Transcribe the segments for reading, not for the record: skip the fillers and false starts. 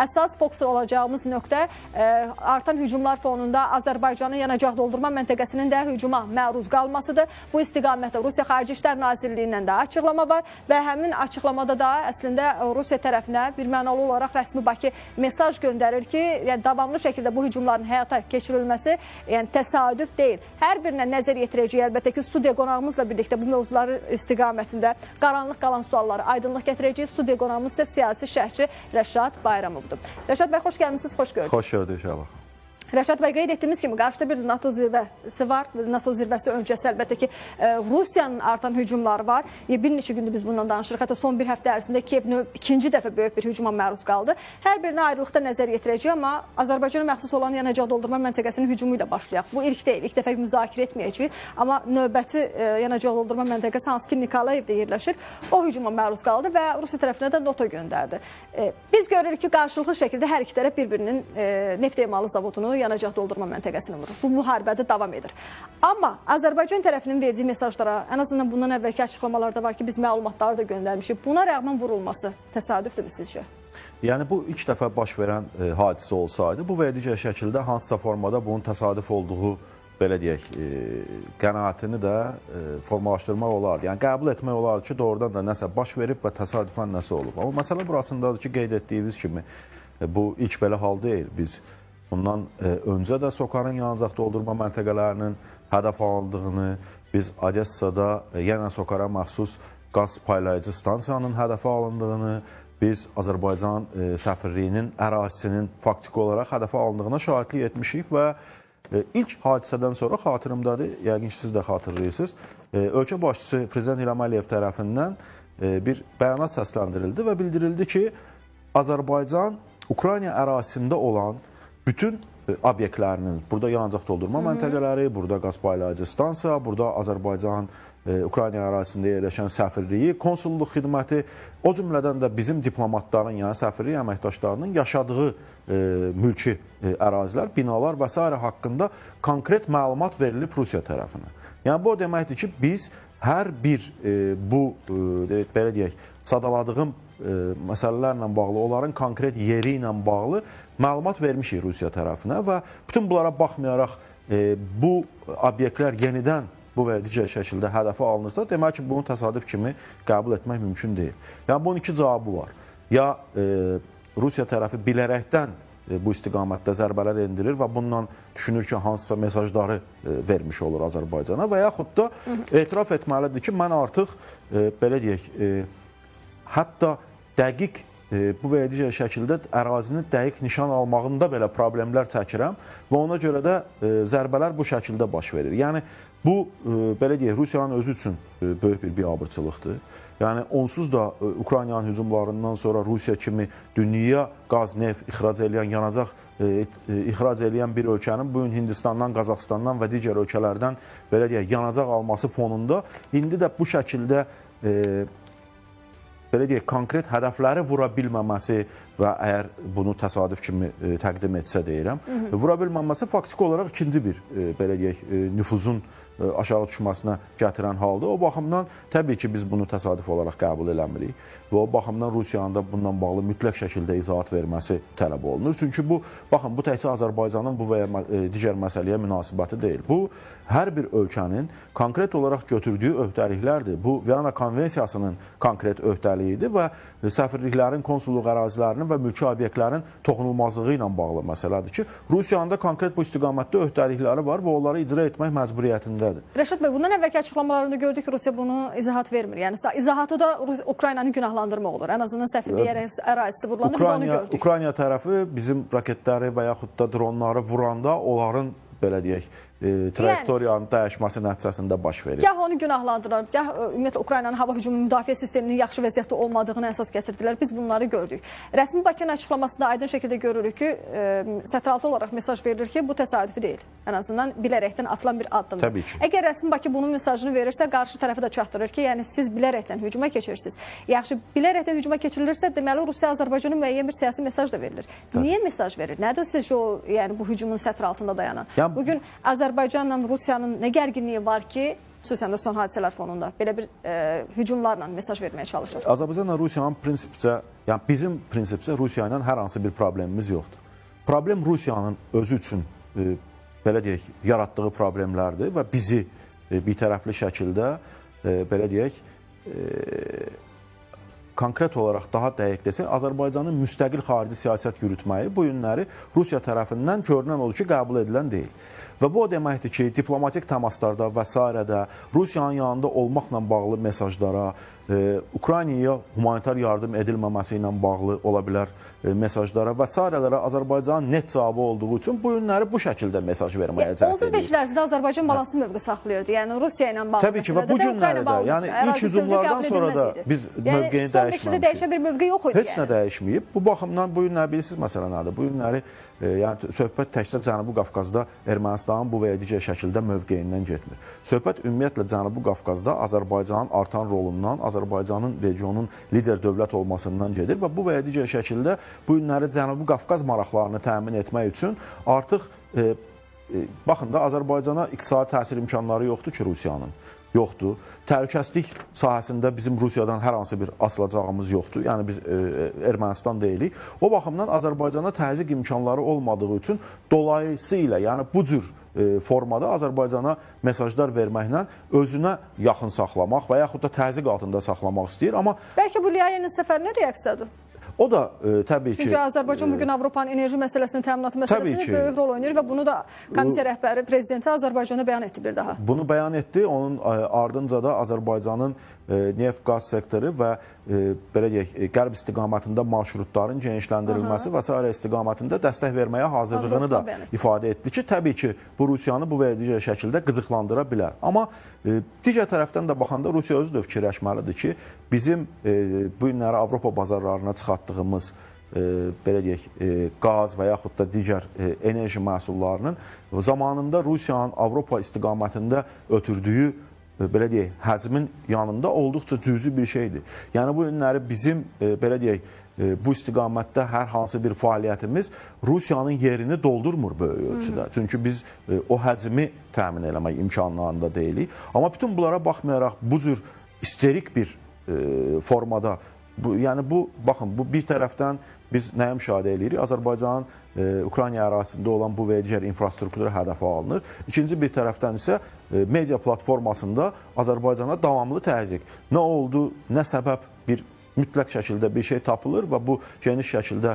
əsas fokus olacağımız nöqtə artan hücumlar fonunda Azərbaycanın yanacaq doldurma məntəqəsinin də hücuma məruz qalmasıdır. Bu istiqamətdə Rusiya Xarici İşlər Nazirliyindən də açıqlama var və həmin açıqlamada da əslində Rusiya tərəfinə bir mənalı olaraq rəsmi Bakı mesaj göndərir ki, yəni davamlı şəkildə bu hücumların həyata keçirilməsi yəni təsadüf deyil. Hər birinə nəzər yetirəcək əlbəttə ki, studiya qonağımızla birlikdə bu mövzuları istiqamətində qaranlıq qalan sualları aydınlıq gətirəcək. Studiya qonağımız isə siyasi şərhçi Rəşad Bayramovdur. Rəşad bəy, xoş gəlmişsiniz, xoş gördük. Xoş gördük, inşallah. Rəşad bəy, qeyd etdiyimiz kimi qarşıda bir NATO zirvəsi var. NATO zirvəsi öncəsi əlbəttə ki, Rusiyanın artan hücumları var. Bir neçə gündür biz bundan danışırıq. Hətta son bir həftə ərzində Kiyev ikinci dəfə böyük bir hücuma məruz qaldı. Hər birinə ayrılıqda nəzər yetirəcək, amma Azərbaycana məxsus olan yanacaq doldurma məntəqəsinin hücumu ilə başlayaq. Bu ilk deyil, ilk dəfə müzakirə etməyəcəyik. Amma növbəti yanacaq doldurma məntəqəsi hansı ki Nikolayevdə yerləşir, o hücuma məruz qaldı və Rusiya tərəfinə də nota göndərdi. Biz görürük ki, qarşılıqlı şəkildə hər iki tərəf bir-birinin neft emalı zavodunu, yanacaq doldurma məntəqəsini vurur. Bu müharibədə davam edir. Amma Azərbaycan tərəfinin verdiyi mesajlara, ən azından bundan əvvəlki açıqlamalarda var ki, biz məlumatları da göndərmişik. Buna rəğmən vurulması təsadüfdürmü sizcə? Yəni bu ilk dəfə baş verən hadisə olsaydı, bu və digər şəkildə hansısa formada bunun təsadüf olduğu, belə deyək, qənaətini də formalaşdırmaq olardı. Yəni qəbul etmək olardı ki, doğrudan da nəsə baş verib və təsadüfən nəsə olub. Amma məsələ burasındadır ki, qeyd etdiyiniz kimi bu ilk belə hal deyil. Biz bundan öncə də SOCAR-ın yanacaq doldurma məntəqələrinin hədəf alındığını, biz Odessada yenə SOCAR-a məxsus qaz paylayıcı stansiyanın hədəfə alındığını, biz Azərbaycan səfirliyinin ərazisinin faktiki olaraq hədəfə alındığına şahidlik etmişik və ilk hadisədən sonra xatırımdadır, yəqin ki, siz də xatırlayırsınız, ölkə başçısı Prezident İlham Əliyev tərəfindən bir bəyanat səsləndirildi və bildirildi ki, Azərbaycan Ukrayna ərazisində olan bütün obyektlərinin, burada yanacaq doldurma məntəqələri, burada qaz paylayıcı stansiya, burada Azərbaycan Ukrayna ərazisində yerləşən səfirliyi, konsulluq xidməti, o cümlədən də bizim diplomatların, yəni səfirlik əməkdaşlarının yaşadığı mülki ərazilər, binalar və s. haqqında konkret məlumat verilib Rusiya tərəfinə. Yəni bu o deməkdir ki, biz hər bir bu, belə deyək, sadaladığım məsələlərlə bağlı, onların konkret yeri ilə bağlı məlumat vermişik Rusiya tərəfinə və bütün bunlara baxmayaraq bu obyektlər yenidən bu və digər şəkildə hədəfə alınırsa, demək ki, bunu təsadüf kimi qəbul etmək mümkün deyil. Yəni, bunun iki cavabı var. Ya Rusiya tərəfi bilərəkdən bu istiqamətdə zərbələr endirir və bundan düşünür ki, hansısa mesajları vermiş olur Azərbaycana və yaxud da etiraf etməlidir ki, mən artıq, belə deyək, hətta dəqiq bu və digər şəkildə ərazini dəqiq nişan almağında belə problemlər çəkirəm və ona görə də zərbələr bu şəkildə baş verir. Yəni, bu, belə deyək, Rusiyanın özü üçün böyük bir biabırçılıqdır. Yəni, onsuz da Ukraynanın hücumlarından sonra Rusiya kimi dünyaya qaz, neft ixrac edən, yanacaq ixrac edən bir ölkənin bugün Hindistandan, Qazaxıstandan və digər ölkələrdən, belə deyək, yanacaq alması fonunda indi də bu şəkildə belə deyək, konkret hədəfləri vura bilməməsi və əgər bunu təsadüf kimi təqdim etsə deyirəm, vura bilməməsi faktiki olaraq ikinci bir, belə deyək, nüfuzun aşağı düşməsinə gətirən haldır. O baxımdan təbii ki, biz bunu təsadüf olaraq qəbul eləmirik və o baxımdan Rusiyanın da bundan bağlı mütləq şəkildə izahat verməsi tələb olunur. Çünki bu, baxın, bu təkcə Azərbaycanın bu və ya digər məsələyə münasibəti deyil. Bu, hər bir ölkənin konkret olaraq götürdüyü öhdəliklərdir. Bu, Viyana Konvensiyasının konkret öhdəliyidir və səfirliklərin, konsulluq ərazilərinin və mülki obyektlərin toxunulmazlığı ilə bağlı məsələdir ki, Rusiyanın da konkret bu istiqamətdə öhdəlikləri var və onları icra etmək məcburiyyətindədir. Rəşad bəy, bundan əvvəlki açıqlamalarında gördük ki, Rusiya bunu izahat vermir. Yəni, izahatı da Ukraynanı günahlandırmaq olur. Ən azından səfirlik ərazisi vurulanı biz onu gördük. Ukrayna tərəfi bizim raketləri və yaxud da dronları vuranda onların, belə deyək, trajektoriyanın dəyişməsi nəticəsində baş verir. Gah onu günahlandırır, gah ümumiyyətlə Ukraynanın hava hücumu müdafiə sisteminin yaxşı vəziyyətdə olmadığını əsas gətirdilər. Biz bunları gördük. Rəsmi Bakının açıqlamasında aydın şəkildə görürük ki, sətiraltı olaraq mesaj verilir ki, bu təsadüfi deyil. Ən azından bilərəkdən atılan bir addımdır. Təbii ki. Əgər Rəsmi Bakı bunun mesajını verirsə, qarşı tərəfi də çatdırır ki, yəni siz bilərəkdən hücuma keçirsiniz. Yaxşı, bilərəkdən hücuma keçirilirsə, deməli Rusiya Azərbaycana müəyyən bir siyasi mesaj da verilir. Niyə mesaj verir? Nədir sizcə o, yəni bu hücumun sətir altında dayanan? Bugün Azərbaycanla Rusiyanın nə gərginliyi var ki, xüsusən də son hadisələr fonunda belə bir hücumlarla mesaj verməyə çalışır? Azərbaycanla Rusiyanın prinsipcə, yəni bizim prinsipcə Rusiya ilə hər hansı bir problemimiz yoxdur. Problem Rusiyanın özü üçün belə deyək, yaratdığı problemlərdir və bizi bitərəfli şəkildə belə deyək, konkret olaraq daha dəqiq desək, Azərbaycanın müstəqil xarici siyasət yürütməyi bu günləri Rusiya tərəfindən görünən odur ki, qəbul edilən deyil. Və bu o deməkdir ki, diplomatik təmaslarda və s. Rusiyanın yanında olmaqla bağlı mesajlara, Ukraynaya humanitar yardım edilməməsi ilə bağlı ola bilər mesajlara və s. Azərbaycanın net cavabı olduğu üçün bu günləri bu şəkildə mesaj verməyə cəhd edir. 35 ərzində Azərbaycan balanslı mövqe saxlayırdı. Yəni Rusiya ilə bağlı. Təbii ki, və bu günləri də, yəni ilk hücumlardan sonra da biz mövqeyini dəyişməmişik. Dəyişən bir mövqe yox idi. Heç nə dəyişməyib. Bu baxımdan bu günləri bilirsiniz məsələ nədir? Bu günləri yəni söhbət təkcə Cənubi Qafqazda Ermənistanın bu və ya digər şəkildə mövqeyindən getmir. Söhbət ümumiyyətlə Cənubi Qafqazda Azərbaycanın artan rolundan, Azərbaycanın regionun lider dövlət olmasından gedir və bu və ya digər şəkildə bu günləri Cənubi Qafqaz maraqlarını təmin etmək üçün artıq baxın da Azərbaycana iqtisadi təsir imkanları yoxdur ki, Rusiyanın. Yoxdur. Təhlükəsizlik sahəsində bizim Rusiyadan hər hansı bir asılacağımız yoxdur. Yəni biz Ermənistan deyilik. O baxımdan Azərbaycana təzyiq imkanları olmadığı üçün dolayısıyla, yəni bu cür formada Azərbaycana mesajlar verməklə özünə yaxın saxlamaq və yaxud da təzyiq altında saxlamaq istəyir. Amma bəlkə bu Liyayenin səfərinə reaksiyadır. O da təbii ki... Çünki Azərbaycan bugün Avropanın enerji məsələsinin təminatı məsələsində böyük rol oynayır və bunu da komissiya rəhbəri, prezidenti Azərbaycana bəyan etdi bir daha. Bunu bəyan etdi. Onun ardınca da Azərbaycanın neft-qaz sektoru və belə deyək, qərb istiqamətində marşrutların genişləndirilməsi və s. istiqamətində dəstək verməyə hazırlığını da ifadə etdi ki, təbii ki, bu Rusiyanı bu və ya digər şəkildə qızıqlandıra bilər. Amma digər tərəfdən də baxanda Rusiya özü də fikirləşməlidir ki, bizim bu günləri Avropa bazarlarına çıxartdığımız belə deyək, qaz və yaxud da digər enerji məhsullarının zamanında Rusiyanın Avropa istiqamətində ötürdüyü belə deyək, həcmin yanında olduqca cüzi bir şeydir. Yəni bu günləri bizim belə deyək, bu istiqamətdə hər hansı bir fəaliyyətimiz Rusiyanın yerini doldurmur böyük ölçüdə. Çünki biz o həcmi təmin eləmək imkanlarında deyilik. Amma bütün bunlara baxmayaraq bu cür isterik bir formada, yəni bu, baxın, bu bir tərəfdən biz nəyə müşahidə edirik? Azərbaycanın Ukrayna ərazisində olan bu və digər infrastruktura hədəfə alınır. İkinci bir tərəfdən isə media platformasında Azərbaycana davamlı təzyiq. Nə oldu, nə səbəb bir mütləq şəkildə bir şey tapılır və bu geniş şəkildə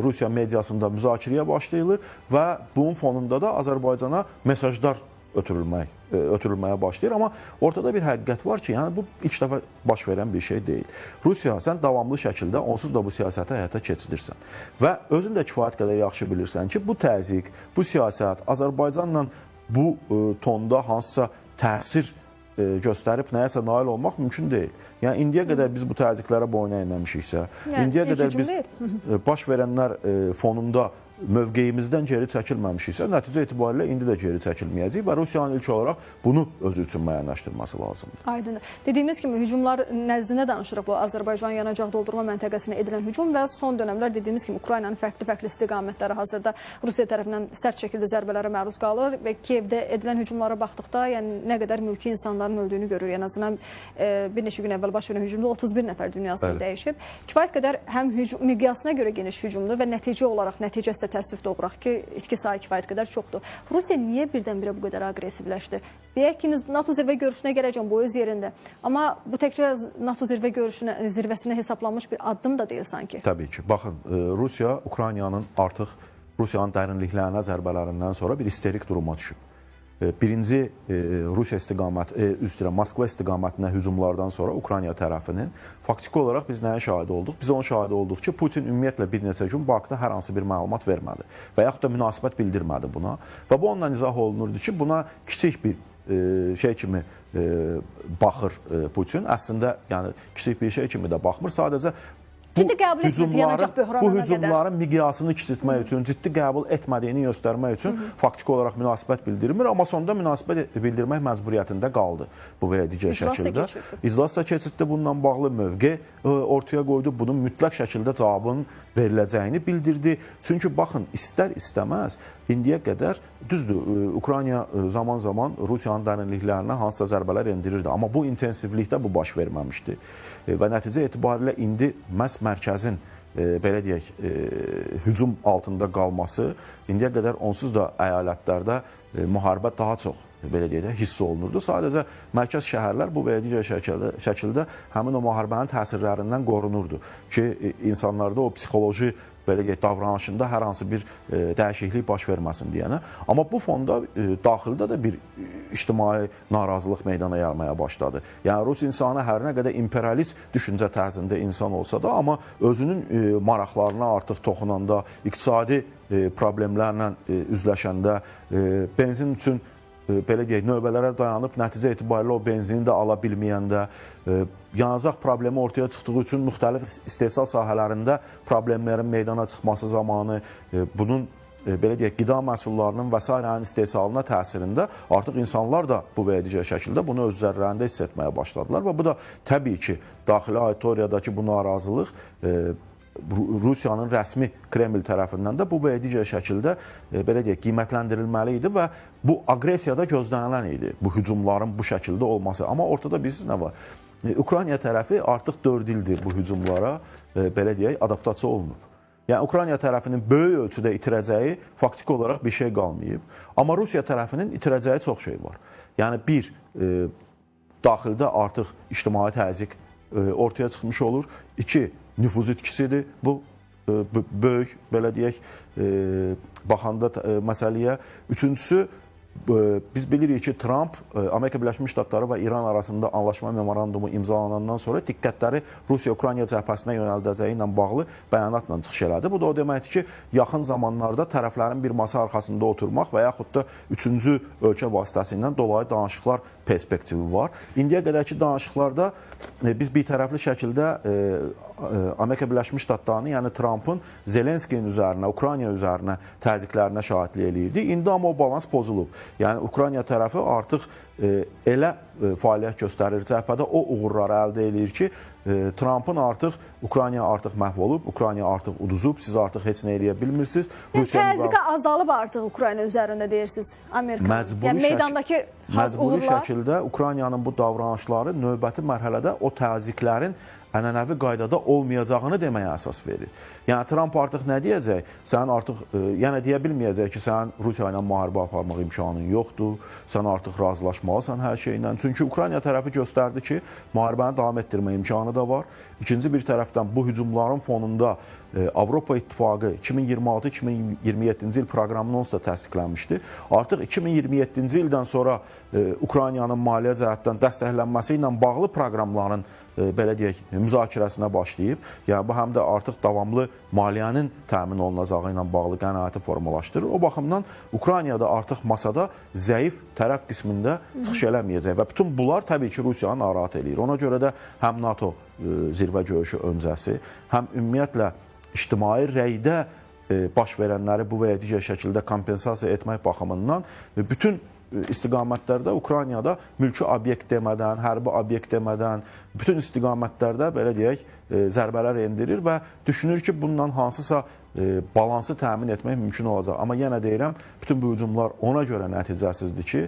Rusiya mediasında müzakirəyə başlayılır və bunun fonunda da Azərbaycana mesajlar ötürülməyə başlayır. Amma ortada bir həqiqət var ki, yəni bu ilk dəfə baş verən bir şey deyil. Rusiya, sən davamlı şəkildə onsuz da bu siyasəti həyata keçirirsən. Və özün də kifayət qədər yaxşı bilirsən ki, bu təzyiq, bu siyasət Azərbaycanla bu tonda hansısa təsir göstərib nəyəsə nail olmaq mümkün deyil. Yəni indiyə qədər biz bu təzyiqlərə boyun əyməmişiksə, indiyə qədər biz baş verənlər fonunda mövqeyimizdən geri çəkilməmişiksə, nəticə etibarilə indi də geri çəkilməyəcək və Rusiyanın ilk olaraq bunu özü üçün müəyyənləşdirməsi lazımdır. Aydındır. Dediyimiz kimi hücumlar nəzdində danışırıq bu Azərbaycan yanacaq doldurma məntəqəsinə edilən hücum və son dönəmlər dediyimiz kimi Ukraynanın fərqli istiqamətləri hazırda Rusiya tərəfindən sərt şəkildə zərbələrə məruz qalır və Kiyevdə edilən hücumlara baxdıqda, yəni nə qədər mülki insanların öldüyünü görür. Yəni azından bir neçə gün əvvəl baş verən hücumda 31 nəfər dünyasını dəyişib. Kifayət qədər həm miqyasına görə geniş hücumdur və nəticə olaraq nəticəsi təəssüf doğuraq ki, itki sayı kifayət qədər çoxdur. Rusiya niyə birdən-birə bu qədər aqressivləşdi? Deyək ki, NATO zirvə görüşünə gələcəm, bu öz yerində. Amma bu təkcə NATO zirvəsinə hesablanmış bir addım da deyil sanki. Təbii ki. Baxın, Rusiya Ukraynanın artıq Rusiyanın dərinliklərinə zərbələrindən sonra bir isterik duruma düşüb. Birinci Rusiya Moskva istiqamətinə hücumlardan sonra Ukrayna tərəfinin faktiki olaraq biz nəyə şahid olduq? Biz onun şahid olduq ki, Putin ümumiyyətlə bir neçə gün Bakıda hər hansı bir məlumat vermədi və yaxud da münasibət bildirmədi buna və bu ondan izah olunurdu ki, buna kiçik bir şey kimi baxır Putin. Əslində, yəni kiçik bir şey kimi də baxmır. Sadəcə ciddi qəbul etmədi, yanacaq bu böhranına qədər. hücumların miqyasını kiçiltmək üçün, ciddi qəbul etmədiyini göstərmək üçün faktiki olaraq münasibət bildirmir, amma sonda münasibət bildirmək məcburiyyətində qaldı bu və ya digər şəkildə. İclas da keçirdi, bununla bağlı mövqe ortaya qoydu, bunun mütləq şəkildə cavabın veriləcəyini bildirdi. Çünki baxın, istər-istəməz indiyə qədər, düzdür, Ukrayna zaman-zaman Rusiyanın dərinliklərinə hansısa zərbələr endirirdi, amma bu intensivlikdə bu baş verməmişdi. Və nəticə etibarilə indi məhz mərkəzin belə deyək, hücum altında qalması indiyə qədər onsuz da əyalətlərdə müharibə daha çox belə deyək, hiss olunurdu. Sadəcə mərkəz şəhərlər bu və ya digər şəkildə həmin o müharibənin təsirlərindən qorunurdu ki, insanlarda o psixoloji belə deyək, davranışında hər hansı bir dəyişiklik baş verməsin deyənə. Amma bu fonda daxildə də bir ictimai narazılıq meydana gəlməyə başladı. Yəni, Rus insanı hər nə qədər imperialist düşüncə tərzində insan olsa da, amma özünün maraqlarına artıq toxunanda, iqtisadi problemlərlə üzləşəndə, benzin üçün belə deyək, növbələrə dayanıb, nəticə etibarilə o benzini də ala bilməyəndə, yanacaq problemi ortaya çıxdığı üçün müxtəlif istehsal sahələrində problemlərin meydana çıxması zamanı, bunun belə deyək, qida məhsullarının və s. istehsalına təsirində artıq insanlar da bu və ya digər şəkildə bunu öz üzərlərində hiss etməyə başladılar və bu da təbii ki, daxili auditoriyadakı bu narazılıq Rusiyanın rəsmi Kreml tərəfindən də bu və ya digər şəkildə belə deyək, qiymətləndirilməli idi və bu aqressiyada gözlənilən idi, bu hücumların bu şəkildə olması. Amma ortada bilirsiniz nə var? Ukrayna tərəfi artıq 4 ildir bu hücumlara belə deyək, adaptasiya olunub. Yəni, Ukrayna tərəfinin böyük ölçüdə itirəcəyi faktiki olaraq bir şey qalmayıb. Amma Rusiya tərəfinin itirəcəyi çox şey var. Yəni, bir, daxildə artıq ictimai təzyiq ortaya çıxmış olur. 2, nüfuz itkisidir. Bu böyük, belə deyək, baxanda məsələyə. Üçüncüsü, biz bilirik ki, Trump Amerika Birləşmiş Ştatları və İran arasında anlaşma memorandumu imzalanandan sonra diqqətləri Rusiya-Ukrayna cəbhəsinə yönəldəcəyi ilə bağlı bəyanatla çıxış elədi. Bu da o deməkdir ki, yaxın zamanlarda tərəflərin bir masa arxasında oturmaq və yaxud da üçüncü ölkə vasitəsilə dolayı danışıqlar perspektivi var. İndiyə qədərki danışıqlarda biz bitərəfli şəkildə Amerika Birləşmiş Ştatlarını, yəni Trumpın Zelenskinin üzərinə, Ukrayna üzərinə təzyiqlərinə şahidlik eləyirdi. İndi amma o balans pozulub. Yəni, Ukrayna tərəfi artıq elə fəaliyyət göstərir cəbhədə, o uğurları əldə edir ki, Trumpın artıq Ukrayna artıq məhv olub, Ukrayna artıq uduzub, siz artıq heç nə eləyə bilmirsiniz. Təzyiqə azalıb artıq Ukrayna üzərində deyirsiniz Amerika. Yəni, meydandakı məcburi şəkildə Ukraynanın bu davranışları növbəti mərhələdə o təzyiqlərin ənənəvi qaydada olmayacağını deməyə əsas verir. Yəni, Trump artıq nə deyəcək? Sən artıq, yəni deyə bilməyəcək ki, sən Rusiya ilə müharibə aparmaq imkanın yoxdur, sən artıq razılaşmalısan hər şeylə. Çünki Ukrayna tərəfi göstərdi ki, müharibəni davam etdirmə imkanı da var. İkinci bir tərəfdən bu hücumların fonunda Avropa İttifaqı 2026-2027-ci il proqramını onsuz da təsdiqlənmişdi. Artıq 2027-ci ildən sonra Ukraynanın maliyyə cəhətdən dəstəklənməsi ilə bağlı proqramların belə deyək, müzakirəsinə başlayıb. Yəni, bu həm də artıq davamlı maliyyənin təmin olunacağı ilə bağlı qənaəti formalaşdırır. O baxımdan Ukraynada artıq masada zəif tərəf qismində çıxış eləməyəcək və bütün bunlar təbii ki, Rusiyanı narahat eləyir. Ona görə də həm NATO zirvə görüşü öncəsi, həm ümumiyyətlə ictimai rəydə baş verənləri bu və ya digər şəkildə kompensasiya etmək baxımından bütün istiqamətlərdə Ukraynada mülki obyekt demədən, hərbi obyekt demədən, bütün istiqamətlərdə belə deyək, zərbələr endirir və düşünür ki, bundan hansısa balansı təmin etmək mümkün olacaq. Amma yenə deyirəm, bütün bu hücumlar ona görə nəticəsizdir ki,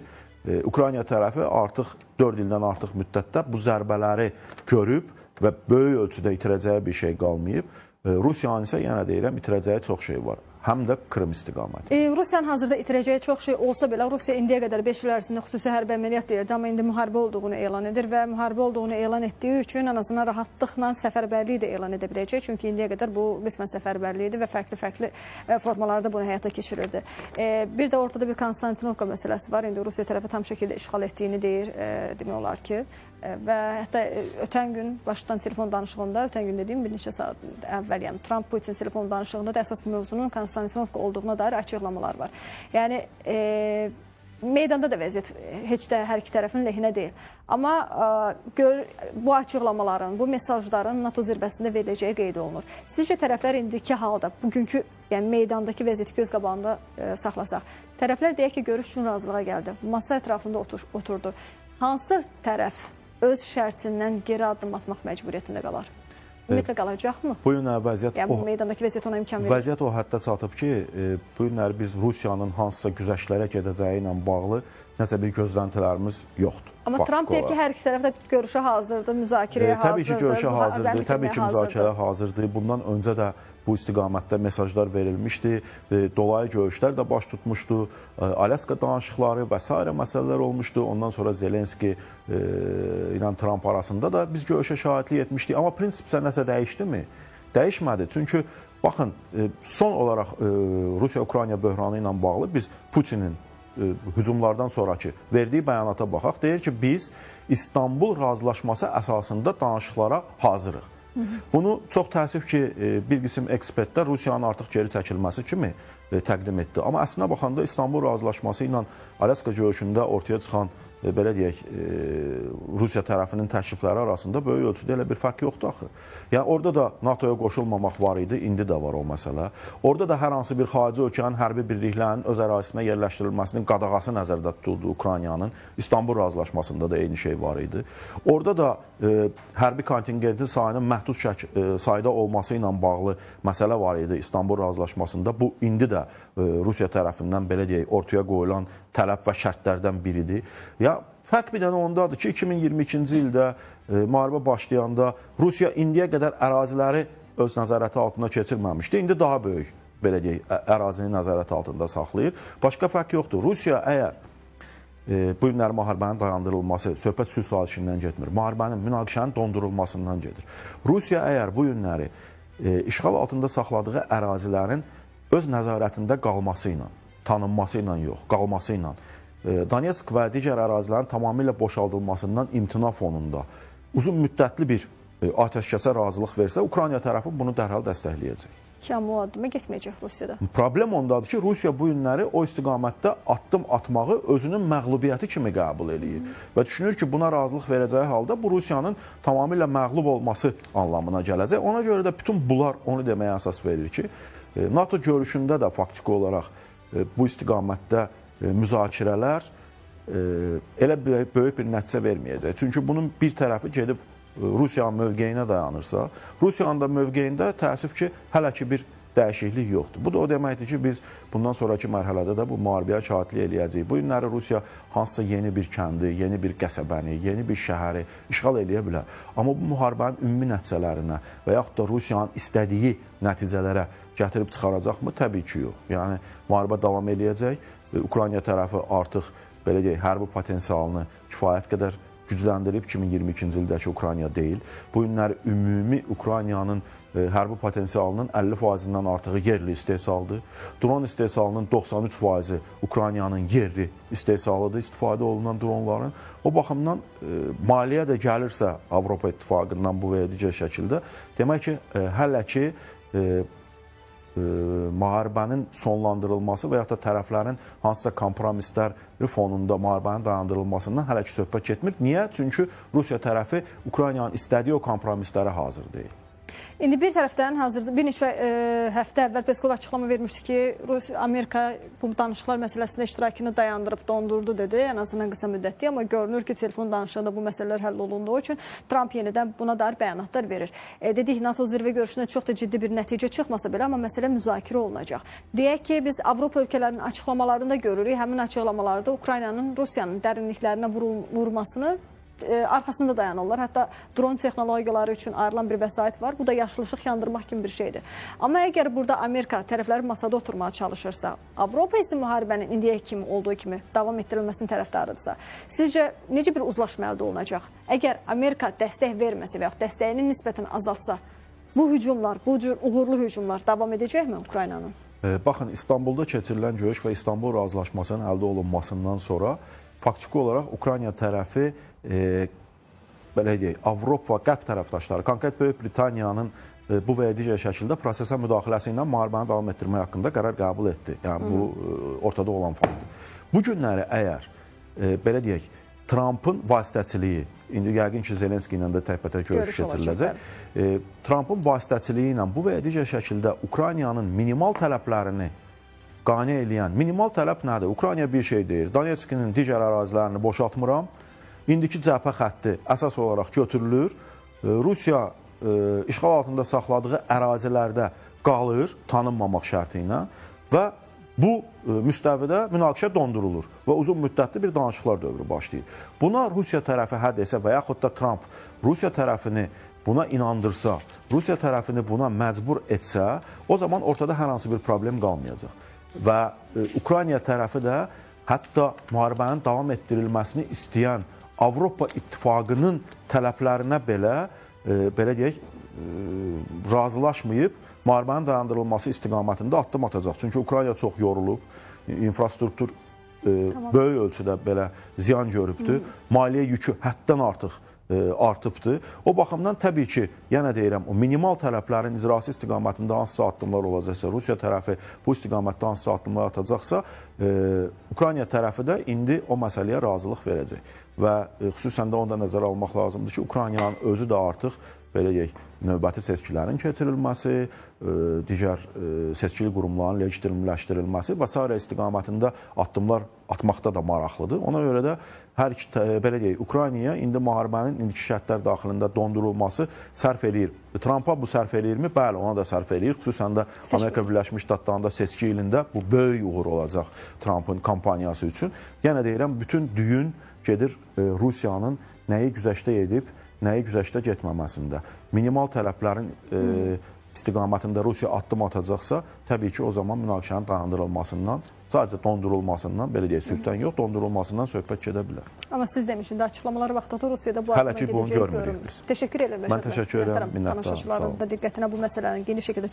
Ukrayna tərəfi artıq 4 ildən artıq müddətdə bu zərbələri görüb və böyük ölçüdə itirəcəyi bir şey qalmayıb. Rusiyanın isə yenə deyirəm, itirəcəyi çox şey var. Həm də Krım istiqaməti. Rusiyanın hazırda itirəcəyi çox şey olsa belə, Rusiya indiyə qədər 5 il ərzində xüsusi hərbi əməliyyat deyirdi, amma indi müharibə olduğunu elan edir və müharibə olduğunu elan etdiyi üçün ən azından rahatlıqla səfərbərliyi də elan edə biləcək. Çünki indiyə qədər bu qismən səfərbərliyi idi və fərqli formalarda bunu həyata keçirirdi. Bir də ortada bir Konstantinovka məsələsi var. İndi Rusiya tərəfi tam şəkildə işğal etdiyini deyir, demək olar ki. Və hətta ötən gün başdan telefon danışığında, ötən gün dediyim bir neçə saat əvvəl, yəni Trump-Putin telefon danışığında da əsas mövzunun Konstantinovka olduğuna dair açıqlamalar var. Yəni, meydanda da vəziyyət heç də hər iki tərəfin lehinə deyil. Amma bu açıqlamaların, bu mesajların NATO zirvəsində veriləcəyi qeyd olunur. Sizcə tərəflər indiki halda, bugünkü yəni meydandakı vəziyyəti göz qabağında saxlasaq, tərəflər deyək ki, görüş üçün razılığa gəldi, masa ətrafında oturdu. Hansı tərəf öz şərtindən geri addım atmaq məcburiyyətində qalar? Ümumiyyətlə qalacaqmı? Bu günlər vəziyyət yəni, meydandakı vəziyyət ona imkan verir. Vəziyyət o həddə çatıb ki, bu günlər biz Rusiyanın hansısa güzəştlərə gedəcəyi ilə bağlı nəsə bir gözləntilərimiz yoxdur. Amma Trump deyir ki, hər iki tərəf də görüşə hazırdır, müzakirəyə hazırdır. Təbii ki, görüşə hazırdır, təbii ki, müzakirəyə hazırdır. Bundan öncə də bu istiqamətdə mesajlar verilmişdi, dolayı görüşlər də baş tutmuşdu, Alyaska danışıqları və s. məsələlər olmuşdu. Ondan sonra Zelenski ilə Trump arasında da biz görüşə şahidlik etmişdik. Amma prinsipsə nəsə dəyişdimi? Dəyişmədi. Çünki baxın, son olaraq Rusiya-Ukrayna böhranı ilə bağlı biz Putinin hücumlardan sonraki verdiyi bəyanata baxaq. Deyir ki, biz İstanbul razılaşması əsasında danışıqlara hazırıq. Bunu çox təəssüf ki, bir qism ekspertlər Rusiyanın artıq geri çəkilməsi kimi təqdim etdi. Amma əslinə baxanda İstanbul razılaşması ilə Alyaska görüşündə ortaya çıxan, belə deyək, Rusiya tərəfinin təklifləri arasında böyük ölçüdə elə bir fərq yoxdur axı. Yəni, orada da NATO-ya qoşulmamaq var idi, indi də var o məsələ. Orada da hər hansı bir xarici ölkənin hərbi birliklərinin öz ərazisinə yerləşdirilməsinin qadağası nəzərdə tutuldu Ukraynanın. İstanbul razılaşmasında da eyni şey var idi. Orada da hərbi kontingentin sayının məhdud sayda olması ilə bağlı məsələ var idi İstanbul razılaşmasında. Bu, indi də Rusiya tərəfindən, belə deyək, ortaya qoyulan tələb və şərtlərdən biridir. Ya, fərq bir dənə ondadır ki, 2022-ci ildə müharibə başlayanda Rusiya indiyə qədər əraziləri öz nəzarəti altında keçirməmişdi. İndi daha böyük, belə deyək, ərazini nəzarət altında saxlayır. Başqa fərq yoxdur. Rusiya əgər bu günlər müharibənin dayandırılması, söhbət sülh sazişindən getmir, müharibənin, münaqişənin dondurulmasından gedir. Rusiya əgər bu günləri işğal altında saxladığı ərazilərin öz nəzarətində qalması ilə, tanınması ilə yox, qalması ilə, Donetsk və digər ərazilərin tamamilə boşaldılmasından imtina fonunda uzun müddətli bir atəşkəsə razılıq versə, Ukrayna tərəfi bunu dərhal dəstəkləyəcək. Ki, amma o addıma getməyəcək Rusiyada. Problem ondadır ki, Rusiya bu günləri o istiqamətdə addım atmağı özünün məğlubiyyəti kimi qəbul edir. Və düşünür ki, buna razılıq verəcəyi halda bu Rusiyanın tamamilə məğlub olması anlamına gələcək. Ona görə də bütün bunlar onu deməyə əsas verir ki, NATO görüşündə də faktiki olaraq bu istiqamətdə müzakirələr elə böyük bir nəticə verməyəcək. Çünki bunun bir tərəfi gedib Rusiyanın mövqeyinə dayanırsa, Rusiyanın da mövqeyində təəssüf ki, hələ ki bir dəyişiklik yoxdur. Bu da o deməkdir ki, biz bundan sonraki mərhələdə də bu müharibəyə şahidlik eləyəcəyik. Bu günləri Rusiya hansısa yeni bir kəndi, yeni bir qəsəbəni, yeni bir şəhəri işğal eləyə bilər. Amma bu müharibənin ümumi nəticələrinə və yaxud da Rusiyanın istədiyi nəticələrə gətirib çıxaracaqmı? Təbii ki, yox. Yəni, müharibə davam eləyəcək. Ukrayna tərəfi artıq, belə deyək, hərbi potensialını kifayət qədər gücləndirib 2022-ci ildəki Ukrayna deyil. Bu günlər ümumi Ukraynanın hərbi potensialının 50%-dən artığı yerli istehsaldır. Dron istehsalının 93%-i Ukraynanın yerli istehsalıdır, istifadə olunan dronların. O baxımdan maliyyə də gəlirsə Avropa İttifaqından bu və ya digər şəkildə, demək ki, hələ ki müharibənin sonlandırılması və yaxud da tərəflərin hansısa kompromisləri fonunda müharibənin dayandırılmasından hələ ki söhbət getmir. Niyə? Çünki Rusiya tərəfi Ukraynanın istədiyi o kompromislərə hazır deyil. İndi bir tərəfdən hazırda bir neçə həftə əvvəl Peskov açıqlama vermişdi ki, Amerika bu danışıqlar məsələsində iştirakını dayandırıb, dondurdu dedi, ən azından qısa müddətli. Amma görünür ki, telefon danışığında bu məsələlər həll olunduğu üçün Trump yenidən buna dair bəyanatlar verir. Dedik, NATO zirvə görüşündə çox da ciddi bir nəticə çıxmasa belə, amma məsələ müzakirə olunacaq. Deyək ki, biz Avropa ölkələrinin açıqlamalarında görürük, həmin açıqlamalarda Ukraynanın Rusiyanın dərinliklərinə vurmasını arxasında dayanırlar. Hətta dron texnologiyaları üçün ayrılan bir vəsait var. Bu da yaşılışıq yandırmaq kimi bir şeydir. Amma əgər burada Amerika tərəfləri masada oturmağa çalışırsa, Avropa isə müharibənin indiyə kimi olduğu kimi davam etdirilməsinin tərəfdarıdırsa, sizcə necə bir uzlaşma əldə olunacaq? Əgər Amerika dəstək verməsə və yaxud dəstəyini nisbətən azaltsa, bu hücumlar, bu cür uğurlu hücumlar davam edəcəkmi Ukraynanın? Baxın, İstanbulda keçirilən görüş və İstanbul razılaşmasının əldə olunmasından sonra faktiki olaraq Ukrayna tərəfi belə deyək, Avropa, qərb tərəfdaşları, konkret Böyük Britaniyanın bu və ya digər şəkildə prosesə müdaxiləsi ilə müharibəni davam etdirmək haqqında qərar qəbul etdi. Yəni, bu ortada olan faktdır. Bu günləri əgər belə deyək, Trumpın vasitəçiliyi, indi yəqin ki, Zelenski ilə də təkbətək görüş keçiriləcək. Trumpın vasitəçiliyi ilə bu və ya digər şəkildə Ukraynanın minimal tələblərini qane eləyən, minimal tələb nədir? Ukrayna bir şey deyir, Donetskinin digər ərazilərini boşaltmıram, indiki cəbhə xətti əsas olaraq götürülür, Rusiya işğal altında saxladığı ərazilərdə qalır, tanınmamaq şərti ilə və bu müstəvidə münaqişə dondurulur və uzun müddətli bir danışıqlar dövrü başlayır. Buna Rusiya tərəfi hə desə və yaxud da Trump Rusiya tərəfini buna inandırsa, Rusiya tərəfini buna məcbur etsə, o zaman ortada hər hansı bir problem qalmayacaq. Və Ukrayna tərəfi də hətta müharibənin davam etdirilməsini istəyən Avropa İttifaqının tələblərinə belə deyək, razılaşmayıb, müharibənin dayandırılması istiqamətində addım atacaq. Çünki Ukrayna çox yorulub, infrastruktur böyük ölçüdə belə ziyan görübdür, maliyyə yükü həddən artıq artıbdır. O baxımdan təbii ki, yenə deyirəm, o minimal tələblərin icrası istiqamətində hansısa addımlar olacaqsa, Rusiya tərəfi bu istiqamətdə hansısa addımlar atacaqsa, Ukrayna tərəfi də indi o məsələyə razılıq verəcək. Və xüsusən də onda nəzərə almaq lazımdır ki, Ukraynanın özü də artıq belə deyək, növbəti seçkilərin keçirilməsi, digər seçkili qurumların legitimləşdirilməsi və s. istiqamətində addımlar atmaqda da maraqlıdır. Ona görə də hər iki, belə deyək, Ukraynaya indi müharibənin indiki şərtlər daxilində dondurulması sərf eləyir. Trumpa bu sərf eləyirmi? Bəli, ona da sərf eləyir. Xüsusən də Amerika Birləşmiş Ştatlarında seçki ilində bu böyük uğur olacaq Trumpın kampaniyası üçün. Yenə deyirəm, bütün düyün gedir Rusiyanın nəyi güzəştə edib, nəyi güzəştə getməməsində. Minimal tələblərin istiqamətində Rusiya addım atacaqsa, təbii ki, o zaman münaqişənin dayandırılmasından, sadəcə dondurulmasından, belə deyək, sülhdən yox, dondurulmasından söhbət gedə bilər. Amma siz demişsiniz, açıqlamaları vaxtında Rusiyada bu hələ ki, bunu görmürük biz. Təşəkkür edirəm. Mən təşəkkür edirəm, minnətdarım. Tamaşaçıların da diqqətinə bu məsələnin geniş şəkildə